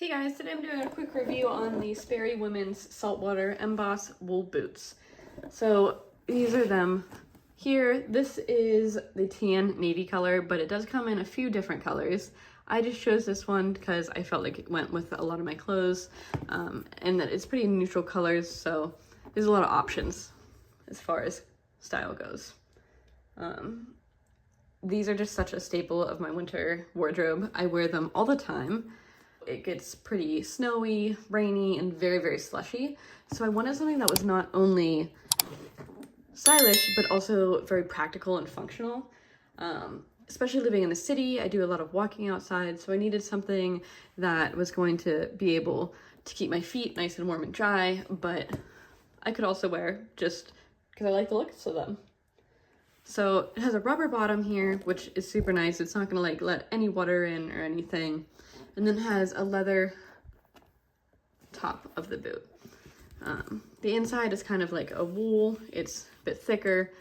Hey guys, today I'm doing a quick review on the Sperry Women's Saltwater Emboss Wool Boots. So these are them here. This is the tan navy color, but it does come in a few different colors. I just chose this one because I felt like it went with a lot of my clothes, and that it's pretty neutral colors, so there's a lot of options as far as style goes. These are just such a staple of my winter wardrobe. I wear them all the time. It gets pretty snowy, rainy, and very, very slushy. So I wanted something that was not only stylish, but also very practical and functional. Especially living in the city, I do a lot of walking outside, so I needed something that was going to be able to keep my feet nice and warm and dry, but I could also wear just because I like the looks of them. So it has a rubber bottom here, which is super nice. It's not gonna like let any water in or anything. And then has a leather top of the boot. The inside is kind of like a wool. It's a bit thicker,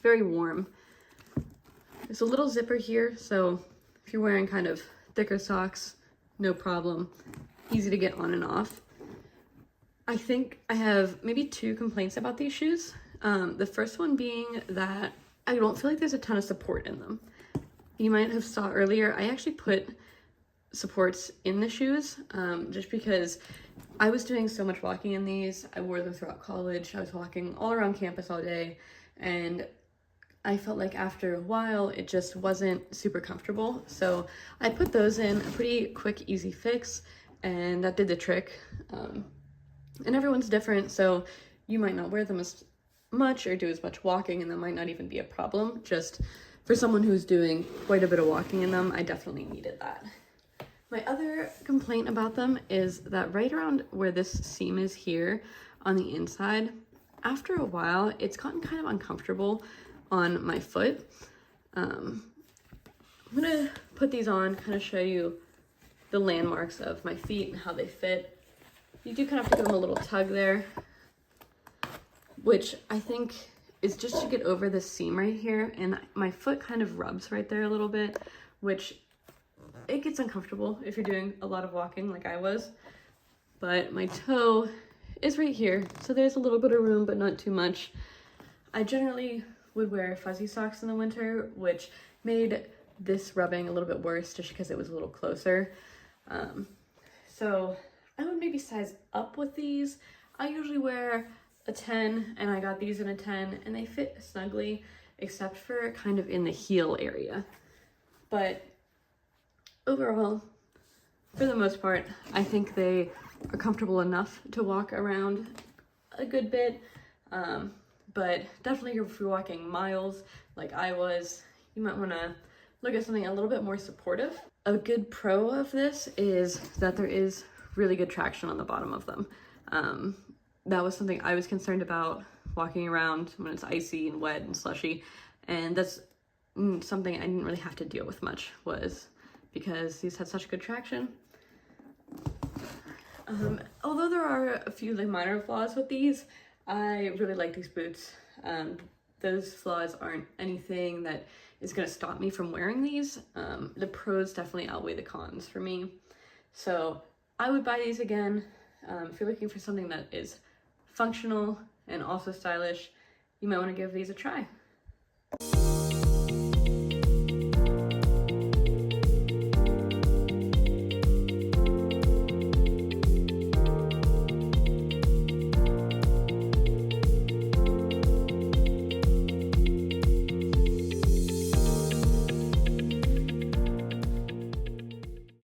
very warm. There's a little zipper here, so if you're wearing kind of thicker socks, no problem. Easy to get on and off. I think I have maybe two complaints about these shoes. The first one being that I don't feel like there's a ton of support in them. You might have saw earlier, I actually put supports in the shoes just because I was doing so much walking in these. I wore them throughout college. I was walking all around campus all day, and I felt like after a while it just wasn't super comfortable. So I put those in, a pretty quick, easy fix, and that did the trick. And everyone's different, so you might not wear them as much or do as much walking, and that might not even be a problem. Just for someone who's doing quite a bit of walking in them, I definitely needed that. My other complaint about them is that right around where this seam is here on the inside, after a while, it's gotten kind of uncomfortable on my foot. I'm gonna put these on, kind of show you the landmarks of my feet and how they fit. You do kind of have to give them a little tug there, which I think is just to get over this seam right here, and my foot kind of rubs right there a little bit, which it gets uncomfortable if you're doing a lot of walking like I was. But my toe is right here, so there's a little bit of room, but not too much. I generally would wear fuzzy socks in the winter, which made this rubbing a little bit worse just because it was a little closer. So I would maybe size up with these. I usually wear a 10, and I got these in a 10, and they fit snugly, except for kind of in the heel area. But overall, for the most part, I think they are comfortable enough to walk around a good bit. But definitely if you're walking miles like I was, you might want to look at something a little bit more supportive. A good pro of this is that there is really good traction on the bottom of them. That was something I was concerned about walking around when it's icy and wet and slushy, and that's something I didn't really have to deal with much, was because these had such good traction. Although there are a few like minor flaws with these, I really like these boots. Those flaws aren't anything that is going to stop me from wearing these. The pros definitely outweigh the cons for me. So I would buy these again. If you're looking for something that is functional and also stylish, you might want to give these a try.